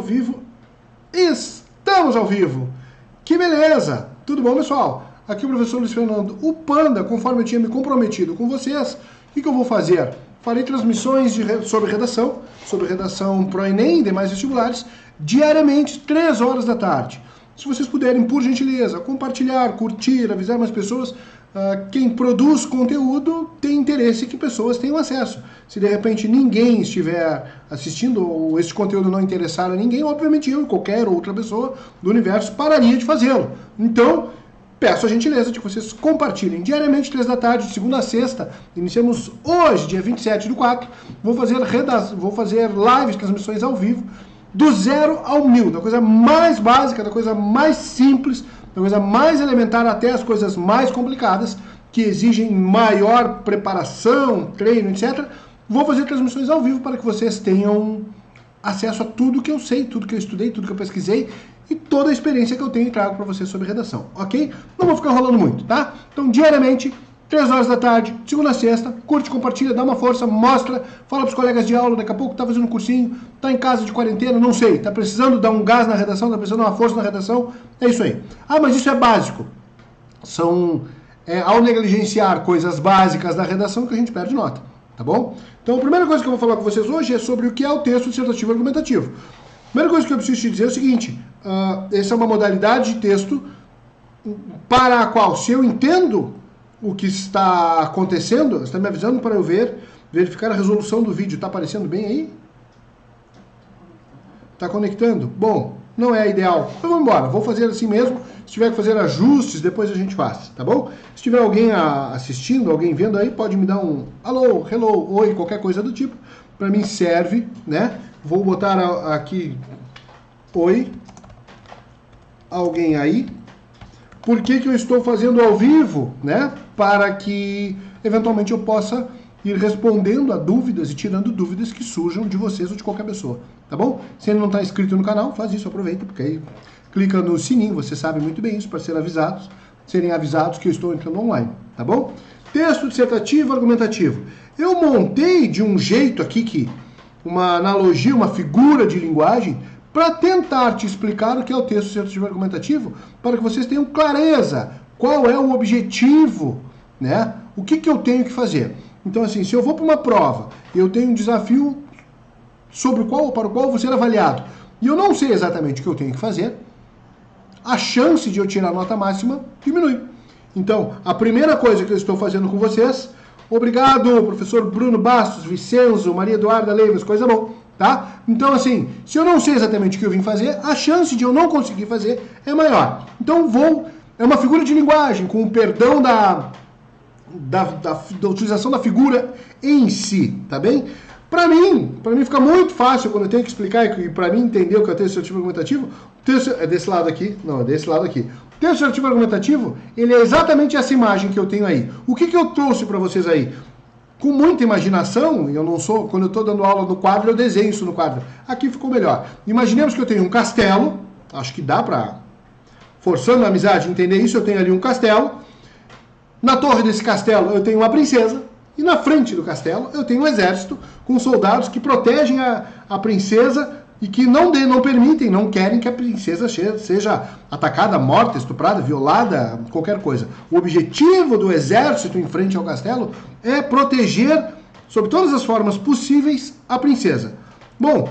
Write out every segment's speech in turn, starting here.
vivo. Estamos ao vivo. Que beleza! Tudo bom, pessoal? Aqui o professor Luiz Fernando, o Panda, conforme eu tinha me comprometido com vocês. O que eu vou fazer? Farei transmissões sobre redação pro Enem e demais vestibulares, diariamente, 3 horas da tarde. Se vocês puderem, por gentileza, compartilhar, curtir, avisar mais pessoas, quem produz conteúdo tem interesse que pessoas tenham acesso. Se de repente ninguém estiver assistindo ou este conteúdo não interessar a ninguém, obviamente eu e qualquer outra pessoa do universo pararia de fazê-lo. Então, peço a gentileza de que vocês compartilhem diariamente, 3 da tarde, de segunda a sexta. Iniciamos hoje, dia 27/4. Vou fazer lives, transmissões ao vivo, do 0 ao 1000, da coisa mais básica, da coisa mais simples, da coisa mais elementar até as coisas mais complicadas, que exigem maior preparação, treino, etc. Vou fazer transmissões ao vivo para que vocês tenham acesso a tudo que eu sei, tudo que eu estudei, tudo que eu pesquisei e toda a experiência que eu tenho e trago para vocês sobre redação, ok? Não vou ficar enrolando muito, tá? Então, diariamente, 3 horas da tarde, segunda a sexta, curte, compartilha, dá uma força, mostra, fala pros colegas de aula, daqui a pouco tá fazendo um cursinho, tá em casa de quarentena, não sei, tá precisando dar um gás na redação, tá precisando dar uma força na redação, é isso aí. Ah, mas isso é básico. Ao negligenciar coisas básicas da redação que a gente perde nota, tá bom? Então, a primeira coisa que eu vou falar com vocês hoje é sobre o que é o texto dissertativo argumentativo. A primeira coisa que eu preciso te dizer é o seguinte, essa é uma modalidade de texto para a qual, se eu entendo o que está acontecendo, você está me avisando para eu verificar a resolução do vídeo. Está aparecendo bem aí? Está conectando? Bom, não é ideal. Então vamos embora, vou fazer assim mesmo. Se tiver que fazer ajustes, depois a gente faz, tá bom? Se tiver alguém assistindo, alguém vendo aí, pode me dar um alô, hello, oi, qualquer coisa do tipo. Para mim serve, né? Vou botar aqui, oi, alguém aí. Por que eu estou fazendo ao vivo, né? Para que, eventualmente, eu possa ir respondendo a dúvidas e tirando dúvidas que surjam de vocês ou de qualquer pessoa, tá bom? Se ele não está inscrito no canal, faz isso, aproveita, porque aí clica no sininho, você sabe muito bem isso, para serem avisados que eu estou entrando online, tá bom? Texto dissertativo argumentativo. Eu montei de um jeito aqui, uma analogia, uma figura de linguagem, para tentar te explicar o que é o texto dissertativo argumentativo, para que vocês tenham clareza qual é o objetivo, né? O que eu tenho que fazer. Então, assim, se eu vou para uma prova e eu tenho um desafio para o qual eu vou ser avaliado, e eu não sei exatamente o que eu tenho que fazer, a chance de eu tirar a nota máxima diminui. Então, a primeira coisa que eu estou fazendo com vocês, obrigado, professor Bruno Bastos, Vicenzo, Maria Eduarda Leivas, coisa boa. Tá? Então, assim, se eu não sei exatamente o que eu vim fazer, a chance de eu não conseguir fazer é maior. Então, é uma figura de linguagem, com o perdão da utilização da figura em si, tá bem? Para mim fica muito fácil quando eu tenho que explicar e para mim entender o que é o texto dissertativo argumentativo. É desse lado aqui? Não, é desse lado aqui. O texto dissertativo argumentativo, ele é exatamente essa imagem que eu tenho aí. O que eu trouxe para vocês aí? Com muita imaginação, quando eu estou dando aula no quadro, eu desenho isso no quadro. Aqui ficou melhor. Imaginemos que eu tenho um castelo, acho que dá para, forçando a amizade, entender isso, eu tenho ali um castelo. Na torre desse castelo eu tenho uma princesa, e na frente do castelo eu tenho um exército com soldados que protegem a princesa e que não permitem, não querem que a princesa seja atacada, morta, estuprada, violada, qualquer coisa. O objetivo do exército em frente ao castelo é proteger, sob todas as formas possíveis, a princesa. Bom,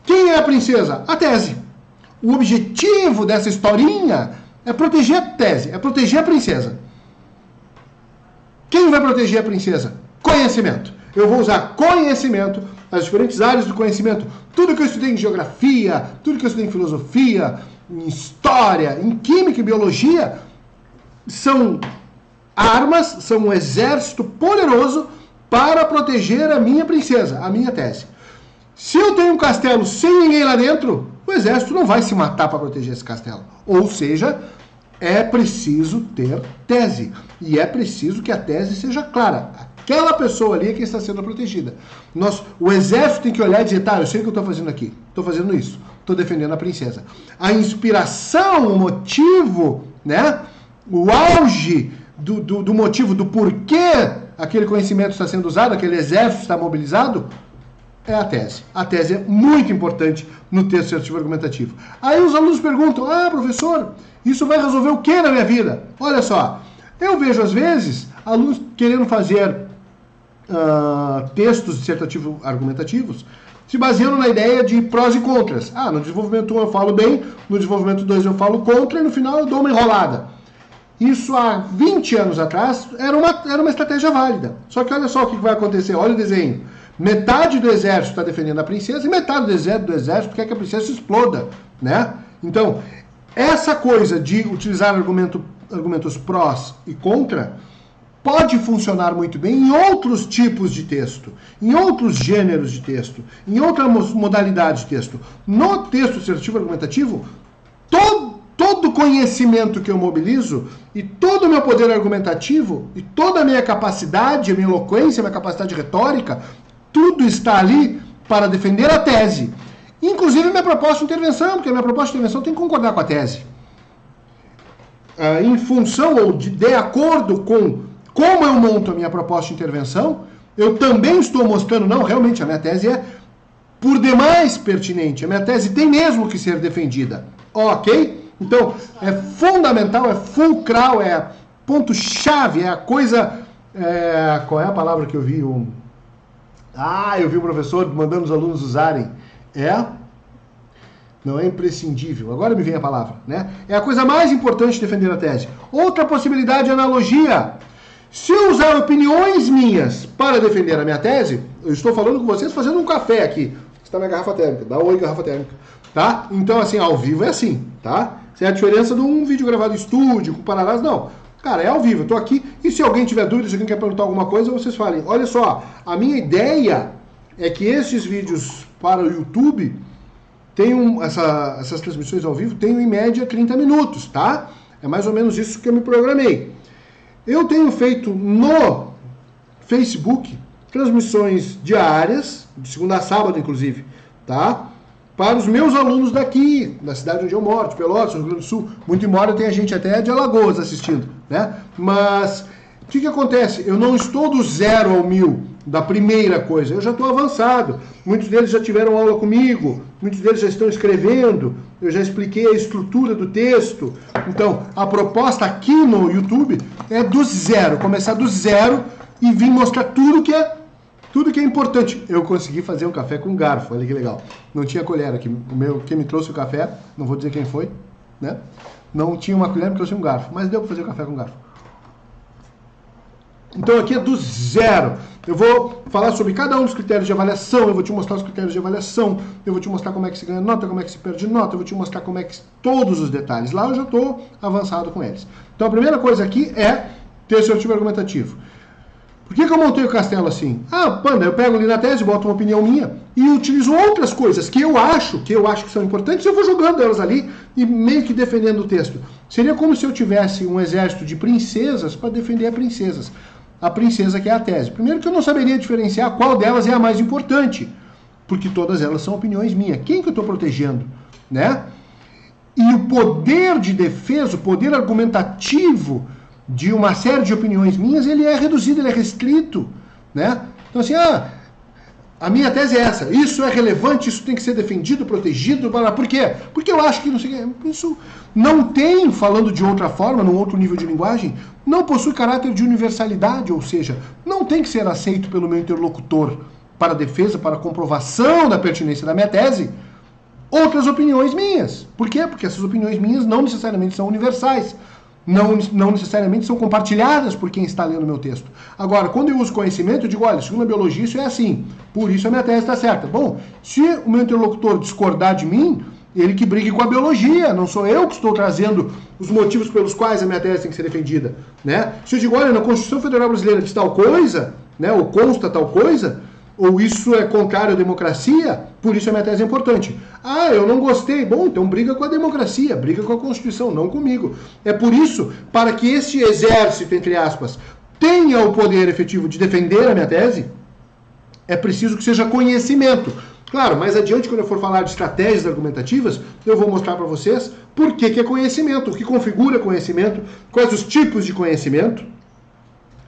quem é a princesa? A tese. O objetivo dessa historinha é proteger a tese, é proteger a princesa. Quem vai proteger a princesa? Conhecimento. Eu vou usar conhecimento, as diferentes áreas do conhecimento, tudo que eu estudei em geografia, tudo que eu estudei em filosofia, em história, em química e biologia, são armas, são um exército poderoso para proteger a minha princesa, a minha tese. Se eu tenho um castelo sem ninguém lá dentro, o exército não vai se matar para proteger esse castelo. Ou seja, é preciso ter tese. E é preciso que a tese seja clara. Aquela pessoa ali é quem está sendo protegida. O exército tem que olhar e dizer, tá, eu sei o que eu estou fazendo aqui. Estou fazendo isso. Estou defendendo a princesa. A inspiração, o motivo, né? O auge do motivo, do porquê aquele conhecimento está sendo usado, aquele exército está mobilizado, é a tese. A tese é muito importante no texto assertivo argumentativo. Aí os alunos perguntam, professor, isso vai resolver o que na minha vida? Olha só, eu vejo às vezes alunos querendo fazer textos dissertativos argumentativos, se baseando na ideia de prós e contras. No desenvolvimento 1 eu falo bem, no desenvolvimento 2 eu falo contra, e no final eu dou uma enrolada. Isso há 20 anos atrás era uma estratégia válida. Só que olha só o que vai acontecer, olha o desenho. Metade do exército está defendendo a princesa e metade do exército quer que a princesa exploda, né? Então, essa coisa de utilizar argumentos prós e contra pode funcionar muito bem em outros tipos de texto, em outros gêneros de texto, em outras modalidades de texto. No texto assertivo argumentativo, todo conhecimento que eu mobilizo e todo o meu poder argumentativo e toda a minha capacidade, a minha eloquência, a minha capacidade retórica, tudo está ali para defender a tese. Inclusive a minha proposta de intervenção, porque a minha proposta de intervenção tem que concordar com a tese. Em função ou de acordo com como eu monto a minha proposta de intervenção, eu também estou mostrando, não, realmente a minha tese é por demais pertinente, a minha tese tem mesmo que ser defendida. Ok? Então, é fundamental, é fulcral, é ponto-chave, é a coisa... qual é a palavra que eu vi? Eu vi o professor mandando os alunos usarem. Não é imprescindível. Agora me vem a palavra, né? É a coisa mais importante de defender a tese. Outra possibilidade é analogia. Se eu usar opiniões minhas para defender a minha tese, eu estou falando com vocês fazendo um café aqui. Está na garrafa térmica. Dá oi, garrafa térmica. Tá? Então, assim, ao vivo é assim, tá? Essa é a diferença de um vídeo gravado em estúdio, com pararás, não. Cara, é ao vivo, eu tô aqui, e se alguém tiver dúvida, se alguém quer perguntar alguma coisa, vocês falem. Olha só, a minha ideia é que esses vídeos para o YouTube tenham, essas transmissões ao vivo, tenham em média 30 minutos, tá? É mais ou menos isso que eu me programei. Eu tenho feito no Facebook transmissões diárias, de segunda a sábado, inclusive, tá? Para os meus alunos daqui, da cidade onde eu moro, de Pelotas, Rio Grande do Sul. Muito embora tenha gente até de Alagoas assistindo, né? Mas o que acontece? Eu não estou do 0 ao 1000 da primeira coisa, eu já estou avançado. Muitos deles já tiveram aula comigo, muitos deles já estão escrevendo, eu já expliquei a estrutura do texto. Então, a proposta aqui no YouTube é do zero, começar do zero e vir mostrar tudo que é importante. Eu consegui fazer um café com garfo, olha que legal. Não tinha colher aqui. Quem me trouxe o café, não vou dizer quem foi, né? Não tinha uma colher, me trouxe um garfo, mas deu para fazer o café com garfo. Então aqui é do zero. Eu vou falar sobre cada um dos critérios de avaliação, eu vou te mostrar os critérios de avaliação, eu vou te mostrar como é que se ganha nota, como é que se perde nota, eu vou te mostrar como é que... todos os detalhes. Lá eu já estou avançado com eles. Então a primeira coisa aqui é texto assertivo argumentativo. Por que eu montei o castelo assim? Panda, eu pego ali na tese, boto uma opinião minha e utilizo outras coisas que eu acho que são importantes e eu vou jogando elas ali e meio que defendendo o texto. Seria como se eu tivesse um exército de princesas para defender princesas. A princesa que é a tese. Primeiro que eu não saberia diferenciar qual delas é a mais importante, porque todas elas são opiniões minhas. Quem que eu estou protegendo? Né? E o poder de defesa, o poder argumentativo de uma série de opiniões minhas, ele é reduzido, ele é restrito, né? Então assim, a minha tese é essa, isso é relevante, isso tem que ser defendido, protegido, por quê? Porque eu acho que não sei, isso não tem, falando de outra forma, num outro nível de linguagem, não possui caráter de universalidade, ou seja, não tem que ser aceito pelo meu interlocutor para defesa, para comprovação da pertinência da minha tese, outras opiniões minhas. Por quê? Porque essas opiniões minhas não necessariamente são universais. Não necessariamente são compartilhadas por quem está lendo o meu texto. Agora, quando eu uso conhecimento, eu digo, olha, segundo a biologia isso é assim, por isso a minha tese está certa. Bom, se o meu interlocutor discordar de mim, ele que brigue com a biologia, não sou eu que estou trazendo os motivos pelos quais a minha tese tem que ser defendida. Né? Se eu digo, olha, na Constituição Federal Brasileira diz tal coisa, né, ou consta tal coisa, ou isso é contrário à democracia, por isso a minha tese é importante. Eu não gostei. Bom, então briga com a democracia, briga com a Constituição, não comigo. É por isso, para que este exército, entre aspas, tenha o poder efetivo de defender a minha tese, é preciso que seja conhecimento. Claro, mais adiante, quando eu for falar de estratégias argumentativas, eu vou mostrar para vocês por que é conhecimento, o que configura conhecimento, quais os tipos de conhecimento,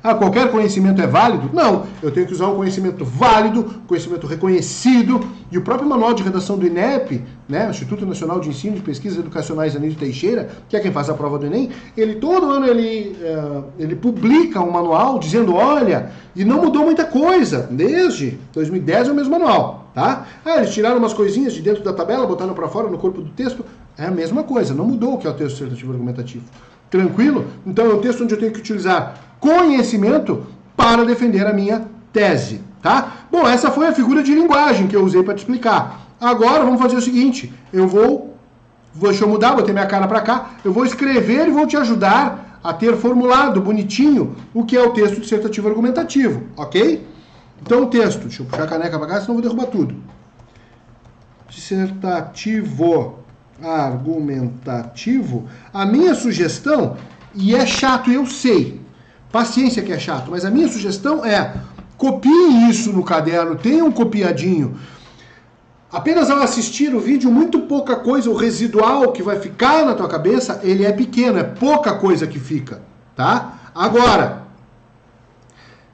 Ah, qualquer conhecimento é válido? Não, eu tenho que usar um conhecimento válido, conhecimento reconhecido, e o próprio manual de redação do INEP, né, Instituto Nacional de Ensino e Pesquisas Educacionais Anísio Teixeira, que é quem faz a prova do Enem, ele todo ano ele publica um manual dizendo, olha, e não mudou muita coisa, desde 2010 é o mesmo manual, tá? Ah, eles tiraram umas coisinhas de dentro da tabela, botaram para fora no corpo do texto, é a mesma coisa, não mudou o que é o texto dissertativo argumentativo. Tranquilo? Então é um texto onde eu tenho que utilizar conhecimento para defender a minha tese, tá? Bom, essa foi a figura de linguagem que eu usei para te explicar. Agora vamos fazer o seguinte, deixa eu mudar, botei minha cara para cá, eu vou escrever e vou te ajudar a ter formulado bonitinho o que é o texto dissertativo argumentativo, ok? Então o texto, deixa eu puxar a caneca para cá, senão eu vou derrubar tudo. Dissertativo argumentativo, a minha sugestão, e é chato, eu sei, paciência que é chato, mas a minha sugestão é, copie isso no caderno, tenha um copiadinho. Apenas ao assistir o vídeo, muito pouca coisa, o residual que vai ficar na tua cabeça, ele é pequeno, é pouca coisa que fica, tá? Agora,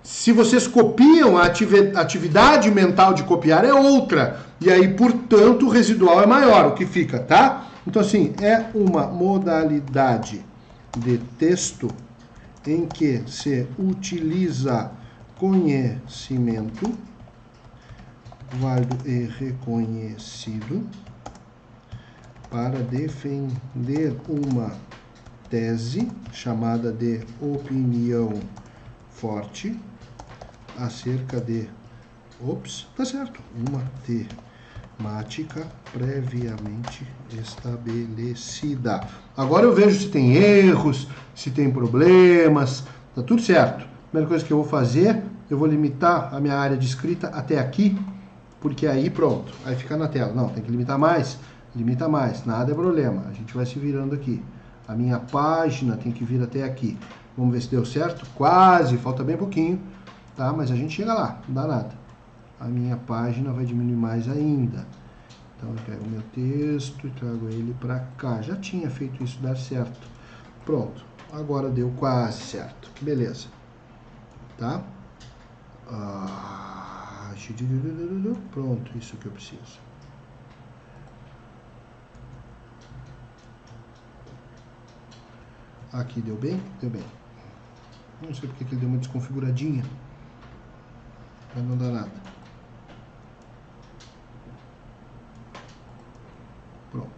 se vocês copiam, a atividade mental de copiar é outra. E aí, portanto, o residual é maior, o que fica, tá? Então, assim, é uma modalidade de texto em que se utiliza conhecimento válido e reconhecido para defender uma tese chamada de opinião forte acerca de, tá certo, uma temática previamente estabelecida. Agora eu vejo se tem erros, se tem problemas, tá tudo certo. A primeira coisa que eu vou fazer, eu vou limitar a minha área de escrita até aqui, porque aí pronto, aí fica na tela. Não, tem que limitar mais, limita mais, nada é problema, a gente vai se virando aqui. A minha página tem que vir até aqui. Vamos ver se deu certo? Quase, falta bem pouquinho, tá? Mas a gente chega lá, não dá nada. A minha página vai diminuir mais ainda. Então eu pego o meu texto e trago ele para cá. Já tinha feito isso dar certo. Pronto, agora deu quase certo. Que beleza. Tá? Pronto, isso que eu preciso. Aqui deu bem? Deu bem. Não sei porque ele deu uma desconfiguradinha. Mas não dá nada. Pronto.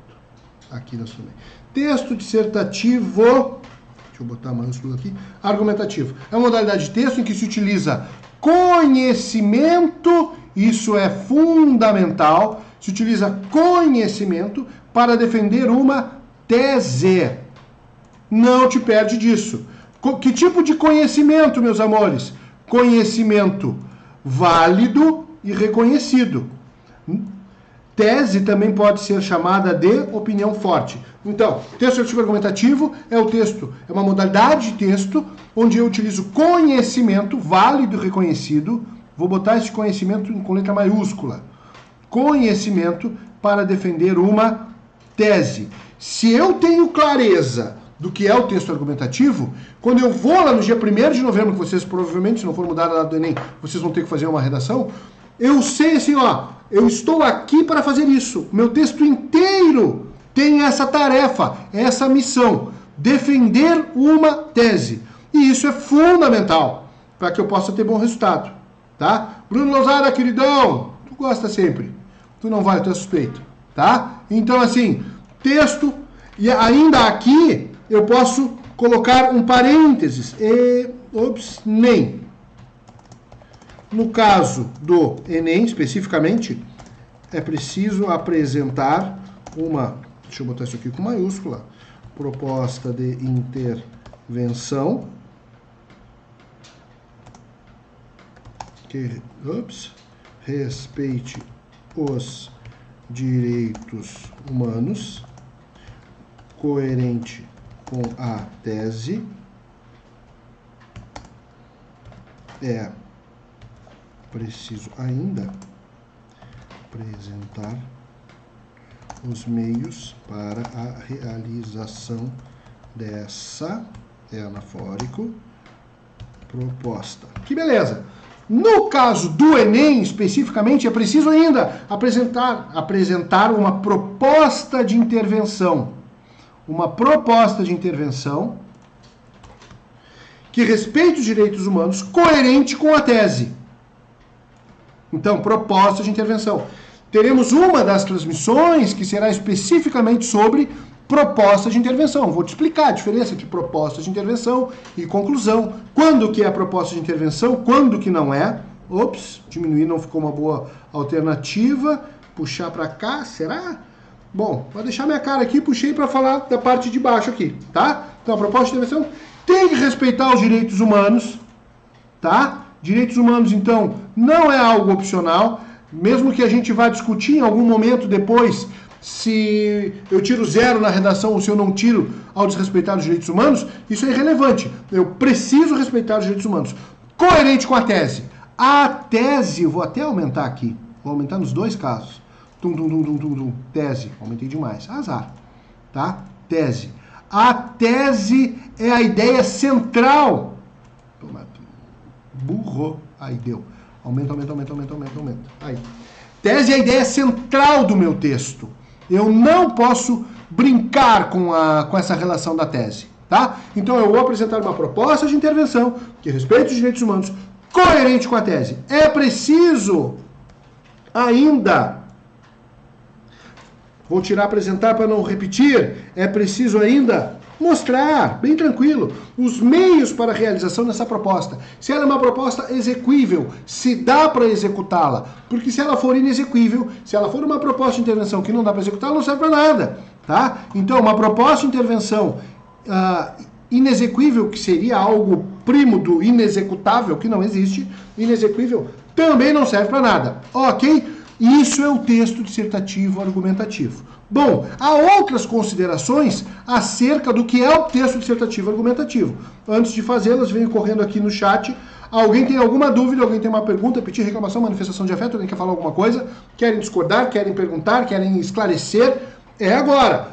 Aqui nós também. Texto dissertativo. Deixa eu botar a maiúscula aqui. Argumentativo. É uma modalidade de texto em que se utiliza conhecimento. Isso é fundamental. Se utiliza conhecimento para defender uma tese. Não te perde disso. Que tipo de conhecimento, meus amores? Conhecimento válido e reconhecido. Tese também pode ser chamada de opinião forte. Então, texto dissertativo argumentativo é o texto, é uma modalidade de texto onde eu utilizo conhecimento válido e reconhecido. Vou botar esse conhecimento com letra maiúscula. Conhecimento para defender uma tese. Se eu tenho clareza do que é o texto argumentativo, quando eu vou lá no dia 1º de novembro, que vocês provavelmente, se não for mudar a data do Enem, vocês vão ter que fazer uma redação, eu sei assim, ó, eu estou aqui para fazer isso. Meu texto inteiro tem essa tarefa, essa missão, defender uma tese. E isso é fundamental para que eu possa ter bom resultado, tá? Bruno Lozada, queridão, tu gosta sempre. Tu não vai, tu é suspeito, tá? Então, assim, texto, e ainda aqui eu posso colocar um parênteses, nem. No caso do Enem, especificamente, é preciso apresentar uma, deixa eu botar isso aqui com maiúscula, proposta de intervenção, que respeite os direitos humanos, coerente com a tese, é preciso ainda apresentar os meios para a realização dessa, é anafórico, proposta. Que beleza. No caso do Enem, especificamente, é preciso ainda apresentar uma proposta de intervenção. Uma proposta de intervenção que respeite os direitos humanos, coerente com a tese. Então, proposta de intervenção. Teremos uma das transmissões que será especificamente sobre proposta de intervenção. Vou te explicar a diferença entre proposta de intervenção e conclusão. Quando que é a proposta de intervenção, quando que não é. Ops, diminuir não ficou uma boa alternativa. Puxar para cá, será? Bom, vou deixar minha cara aqui, puxei para falar da parte de baixo aqui, tá? Então, a proposta de intervenção tem que respeitar os direitos humanos, tá? Direitos humanos, então, não é algo opcional, mesmo que a gente vá discutir em algum momento depois se eu tiro 0 na redação ou se eu não tiro ao desrespeitar os direitos humanos, isso é irrelevante. Eu preciso respeitar os direitos humanos. Coerente com a tese. A tese, eu vou até aumentar aqui, vou aumentar nos dois casos. Tese, aumentei demais. Azar, tá? Tese. A tese é a ideia central. Burro. Aí deu. Aumenta. Aí. Tese é a ideia central do meu texto. Eu não posso brincar com essa relação da tese, tá? Então eu vou apresentar uma proposta de intervenção que respeite os direitos humanos, coerente com a tese. É preciso ainda, vou tirar apresentar para não repetir, é preciso ainda mostrar, bem tranquilo, os meios para a realização dessa proposta. Se ela é uma proposta exequível, se dá para executá-la. Porque se ela for inexequível, se ela for uma proposta de intervenção que não dá para executar, ela não serve para nada, tá? Então, uma proposta de intervenção inexequível, que seria algo primo do inexecutável, que não existe, inexequível, também não serve para nada, ok? Isso é o texto dissertativo argumentativo. Bom, há outras considerações acerca do que é o texto dissertativo argumentativo. Antes de fazê-las, venho correndo aqui no chat. Alguém tem alguma dúvida? Alguém tem uma pergunta, pedido, reclamação, manifestação de afeto? Alguém quer falar alguma coisa? Querem discordar? Querem perguntar? Querem esclarecer? É agora.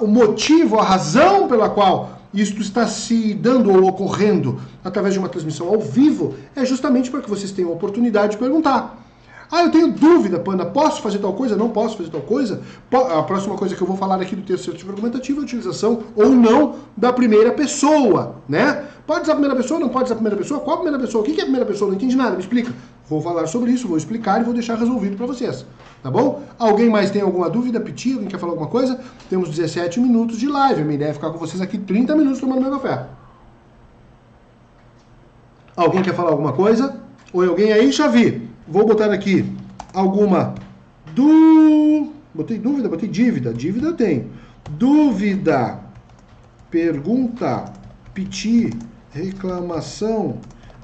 O motivo, a razão pela qual isto está se dando ou ocorrendo através de uma transmissão ao vivo é justamente para que vocês tenham a oportunidade de perguntar. Ah, eu tenho dúvida, Panda, posso fazer tal coisa? Não posso fazer tal coisa? A próxima coisa que eu vou falar aqui do texto dissertativo argumentativo é a utilização ou não da primeira pessoa, né? Pode usar a primeira pessoa, não pode usar a primeira pessoa? Qual a primeira pessoa? O que é a primeira pessoa? Não entendi nada, me explica. Vou falar sobre isso, vou explicar e vou deixar resolvido para vocês, tá bom? Alguém mais tem alguma dúvida? Piti, alguém quer falar alguma coisa? Temos 17 minutos de live, a minha ideia é ficar com vocês aqui 30 minutos tomando meu café. Alguém quer falar alguma coisa? Oi, alguém aí? Xavi. Vou botar aqui alguma Botei dúvida, botei dívida. Dívida eu tenho. Dúvida, pergunta, piti, reclamação,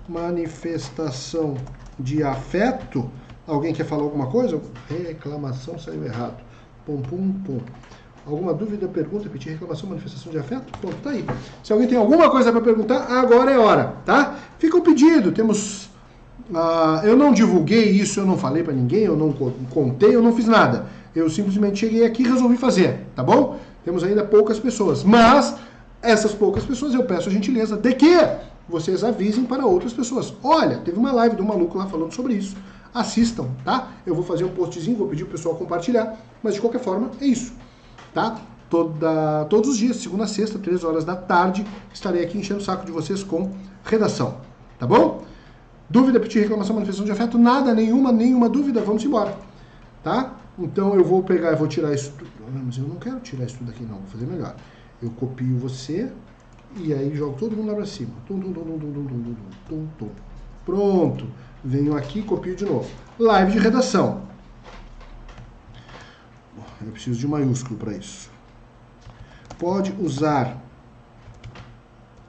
manifestação de afeto. Alguém quer falar alguma coisa? Reclamação saiu errado. Pum. Alguma dúvida, pergunta, piti, reclamação, manifestação de afeto? Pronto, tá aí. Se alguém tem alguma coisa para perguntar, agora é hora, tá? Fica o pedido. Temos... eu não divulguei isso, eu não falei para ninguém, eu não contei, eu não fiz nada. Eu simplesmente cheguei aqui e resolvi fazer, tá bom? Temos ainda poucas pessoas, mas essas poucas pessoas eu peço a gentileza de que vocês avisem para outras pessoas. Olha, teve uma live do maluco lá falando sobre isso. Assistam, tá? Eu vou fazer um postzinho, vou pedir pro pessoal compartilhar, mas de qualquer forma é isso, tá? Todos os dias, segunda a sexta, 3 horas da tarde, estarei aqui enchendo o saco de vocês com redação, tá bom? Dúvida, pedido, reclamação, manifestação de afeto? Nada, nenhuma dúvida, vamos embora, tá? Então eu vou pegar e vou tirar isso tudo. Mas eu não quero tirar isso tudo aqui não, vou fazer melhor. Eu copio você e aí jogo todo mundo lá pra cima. Pronto. Venho aqui e copio de novo. Live de redação. Eu preciso de maiúsculo para isso. Pode usar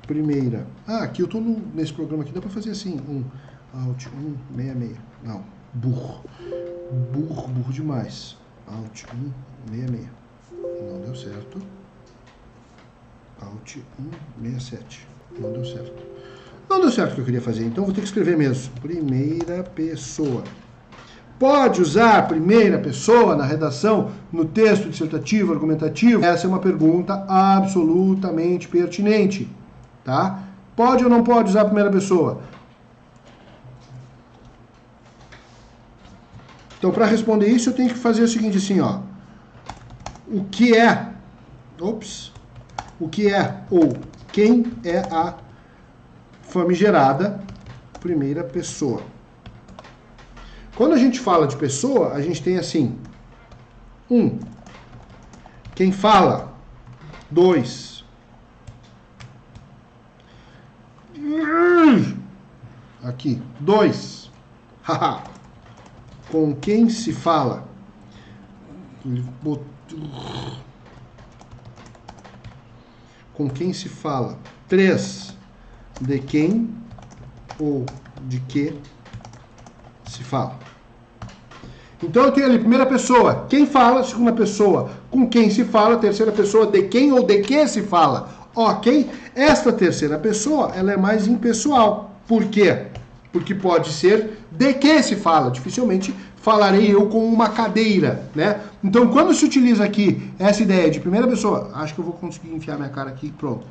primeira. Aqui eu tô nesse programa aqui, dá para fazer assim. Alt 166. Não, burro demais. Alt 166. Não deu certo. Alt 167. Não deu certo. Não deu certo o que eu queria fazer, então vou ter que escrever mesmo. Primeira pessoa. Pode usar primeira pessoa na redação, no texto dissertativo, argumentativo? Essa é uma pergunta absolutamente pertinente, tá? Pode ou não pode usar a primeira pessoa? Então, para responder isso, eu tenho que fazer o seguinte, assim, ó. O que é ou quem é a famigerada primeira pessoa? Quando a gente fala de pessoa, a gente tem assim: 1, quem fala. 2, aqui, 2, haha, com quem se fala. Com quem se fala. 3, de quem ou de que se fala. Então eu tenho ali primeira pessoa, quem fala, segunda pessoa, com quem se fala, terceira pessoa, de quem ou de que se fala. Ok? Esta terceira pessoa, ela é mais impessoal. Por quê? Porque pode ser de que se fala. Dificilmente falarei eu com uma cadeira, né? Então, quando se utiliza aqui essa ideia de primeira pessoa, acho que eu vou conseguir enfiar minha cara aqui, pronto.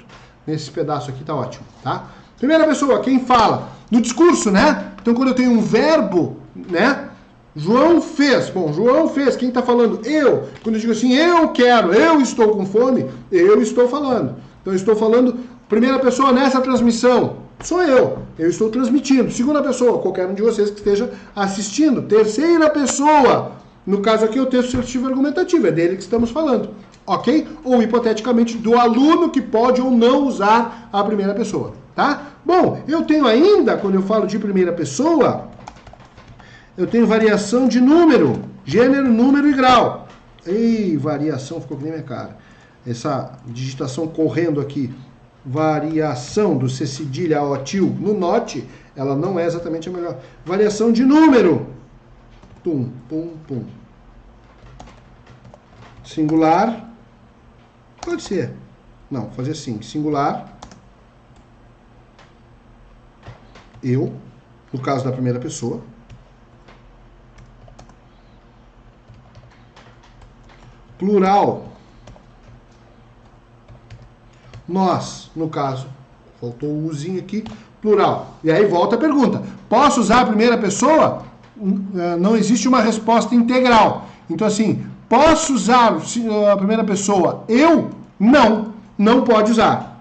Nesse pedaço aqui tá ótimo, tá? Primeira pessoa, quem fala? No discurso, né? Então, quando eu tenho um verbo, né? João fez. Bom, João fez. Quem está falando? Eu. Quando eu digo assim, eu quero, eu estou com fome, eu estou falando. Então, eu estou falando, primeira pessoa nessa transmissão, sou eu. Eu estou transmitindo. Segunda pessoa, qualquer um de vocês que esteja assistindo. Terceira pessoa, no caso aqui, o texto assertivo argumentativo, é dele que estamos falando. Ok? Ou, hipoteticamente, do aluno que pode ou não usar a primeira pessoa. Tá? Bom, eu tenho ainda, quando eu falo de primeira pessoa, eu tenho variação de número, gênero, número e grau. Ei, variação, ficou que nem minha cara. Essa digitação correndo aqui. Variação do C cedilha ao til no note, ela não é exatamente a melhor. Variação de número. Tum, pum, pum. Singular. Pode ser. Não, fazer assim. Singular. Eu, no caso da primeira pessoa. Plural. Nós, no caso. Faltou o uzinho aqui. Plural. E aí volta a pergunta. Posso usar a primeira pessoa? Não existe uma resposta integral. Então, assim, posso usar a primeira pessoa? Eu? Não. Não pode usar.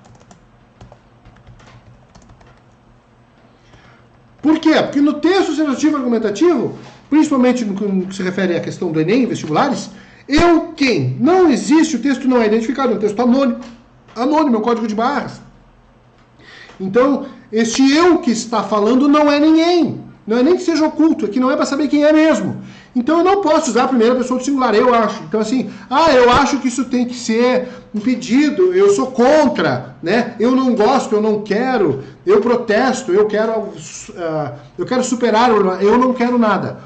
Por quê? Porque no texto assertivo argumentativo, principalmente no que se refere à questão do Enem, vestibulares, eu quem? Não existe, o texto não é identificado, é um texto anônimo. Anônimo, é um código de barras. Então, este eu que está falando não é ninguém. Não é nem que seja oculto, é que não é para saber quem é mesmo. Então, eu não posso usar a primeira pessoa do singular, eu acho. Então, assim, eu acho que isso tem que ser impedido, eu sou contra, né? Eu não gosto, eu não quero, eu protesto, eu quero superar, eu não quero nada.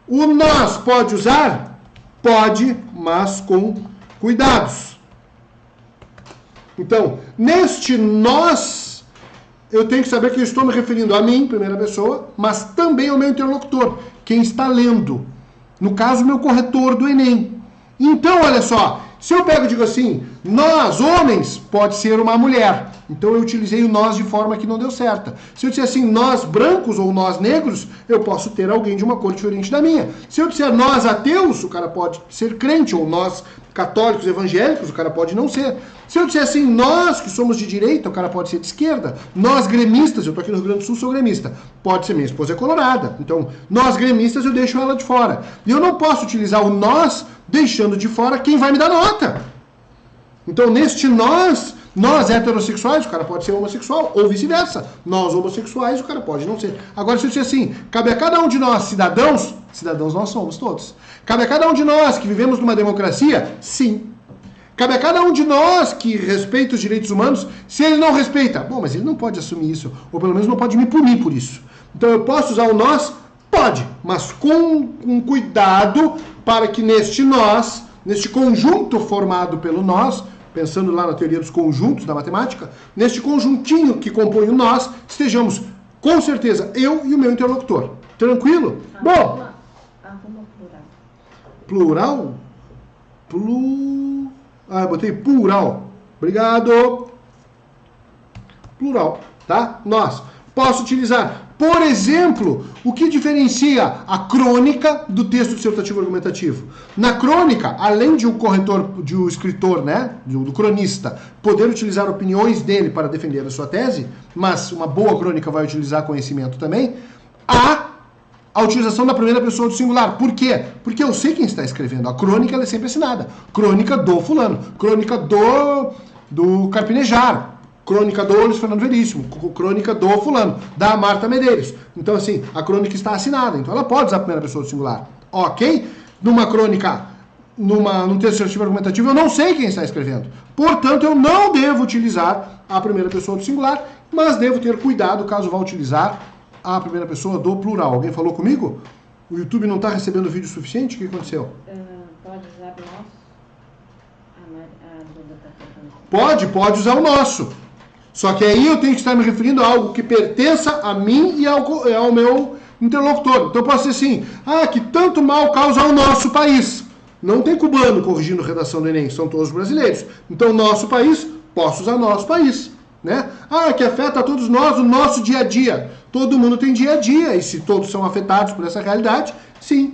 O nós pode usar? Pode, mas com cuidados. Então, neste nós, eu tenho que saber que eu estou me referindo a mim, primeira pessoa, mas também ao meu interlocutor, quem está lendo. No caso, meu corretor do Enem. Então, olha só, se eu pego e digo assim, nós, homens, pode ser uma mulher. Então, eu utilizei o nós de forma que não deu certa. Se eu disser assim, nós brancos ou nós negros, eu posso ter alguém de uma cor diferente da minha. Se eu disser nós ateus, o cara pode ser crente, ou nós católicos evangélicos, o cara pode não ser. Se eu disser assim, nós que somos de direita, o cara pode ser de esquerda. Nós gremistas, eu tô aqui no Rio Grande do Sul, sou gremista. Pode ser, minha esposa é colorada. Então, nós gremistas, eu deixo ela de fora. E eu não posso utilizar o nós deixando de fora quem vai me dar nota. Então, neste nós heterossexuais, o cara pode ser homossexual, ou vice-versa. Nós homossexuais, o cara pode não ser. Agora, se eu disser assim, cabe a cada um de nós cidadãos nós somos todos. Cabe a cada um de nós que vivemos numa democracia? Sim. Cabe a cada um de nós que respeita os direitos humanos. Se ele não respeita, bom, mas ele não pode assumir isso, ou pelo menos não pode me punir por isso. Então eu posso usar o nós? Pode, mas com cuidado para que neste nós, neste conjunto formado pelo nós, pensando lá na teoria dos conjuntos da matemática, neste conjuntinho que compõe o nós, estejamos com certeza eu e o meu interlocutor. Tranquilo? Bom. Arruma plural. Plural? Eu botei plural. Obrigado. Plural. tá? Nós. Posso utilizar, por exemplo, o que diferencia a crônica do texto dissertativo argumentativo. Na crônica, além de o corretor, de o escritor, né, do cronista, poder utilizar opiniões dele para defender a sua tese, mas uma boa crônica vai utilizar conhecimento também, há a utilização da primeira pessoa do singular. Por quê? Porque eu sei quem está escrevendo. A crônica ela é sempre assinada. Crônica do fulano. Crônica do Carpinejar. Crônica do Luiz Fernando Veríssimo. Crônica do fulano. Da Marta Medeiros. Então, assim, a crônica está assinada. Então, ela pode usar a primeira pessoa do singular. Ok? Numa crônica, num texto dissertativo argumentativo, eu não sei quem está escrevendo. Portanto, eu não devo utilizar a primeira pessoa do singular, mas devo ter cuidado caso vá utilizar a primeira pessoa do plural. Alguém falou comigo? O YouTube não está recebendo vídeo suficiente? O que aconteceu? Pode usar o nosso? Pode usar o nosso. Só que aí eu tenho que estar me referindo a algo que pertença a mim e ao meu interlocutor. Então eu posso dizer assim, que tanto mal causa ao nosso país. Não tem cubano corrigindo redação do Enem, são todos brasileiros. Então nosso país, posso usar nosso país. Né? Que afeta a todos nós, o nosso dia a dia. Todo mundo tem dia a dia, e se todos são afetados por essa realidade, sim.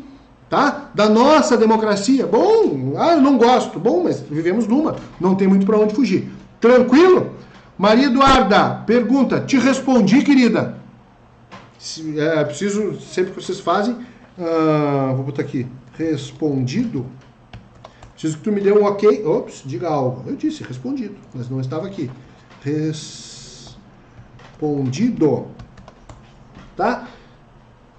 Tá? Da nossa democracia, bom, eu não gosto, bom, mas vivemos numa, não tem muito para onde fugir. Tranquilo? Maria Eduarda, pergunta, te respondi, querida. Preciso, sempre que vocês fazem, vou botar aqui, respondido. Preciso que tu me dê um ok, diga algo. Eu disse respondido, mas não estava aqui. Respondido. Tá?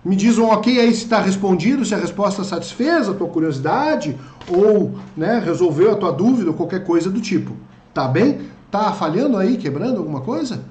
Me diz um ok aí se está respondido, se a resposta satisfez a tua curiosidade ou, né, resolveu a tua dúvida ou qualquer coisa do tipo. Tá bem? Tá falhando aí, quebrando alguma coisa?